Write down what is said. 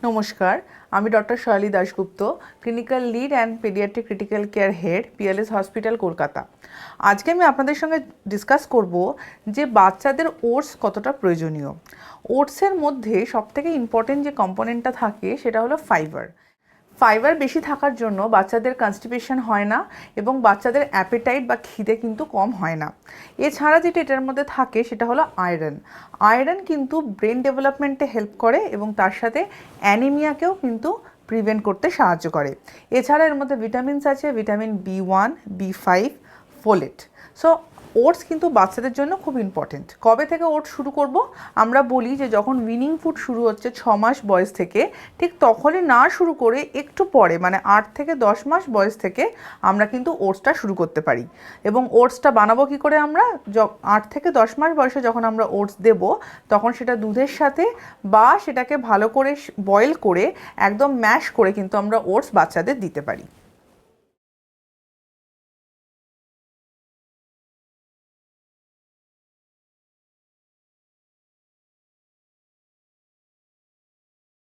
নমস্কার, আমি ডক্টর শৈলী Dasgupta, clinical lead and paediatric critical care head, PLS hospital, Kolkata. আজকে আমি আপনাদের সঙ্গে ডিসকাস করব যে বাচ্চাদের ওটস কতটা প্রয়োজনীয়। ওটসের মধ্যে সবথেকে ইম্পর্টেন্ট যে কম্পোনেন্টটা থাকে সেটা হলো ফাইবার। ফাইবার বেশি থাকার জন্য বাচ্চাদের কনস্টিপেশন হয় না এবং বাচ্চাদের অ্যাপেটাইট বা খিদে কিন্তু কম হয় না। এছাড়া যেটা এটার মধ্যে থাকে সেটা হলো আয়রন। আয়রন কিন্তু ব্রেন ডেভেলপমেন্টে হেল্প করে এবং তার সাথে অ্যানিমিয়াকেও কিন্তু প্রিভেন্ট করতে সাহায্য করে। এছাড়া এর মধ্যে ভিটামিনস আছে, vitamin B1, B5, folate. So oats কিন্তু বাচ্চাদের জন্য খুব ইম্পর্টেন্ট। কবে থেকে ওটস শুরু করব? আমরা বলি যে যখন উইনিং ফুড শুরু হচ্ছে 6 মাস বয়স থেকে, ঠিক তখনই না শুরু করে একটু পরে মানে 8 থেকে 10 মাস বয়স থেকে আমরা কিন্তু ওটসটা শুরু করতে পারি। এবং ওটসটা বানাবো কী করে? আমরা 8 থেকে 10 মাস বয়সে যখন আমরা ওটস দেব তখন সেটা দুধের সাথে বা সেটাকে ভালো করে বয়েল করে একদম ম্যাশ করে কিন্তু আমরা ওটস বাচ্চাদের দিতে পারি।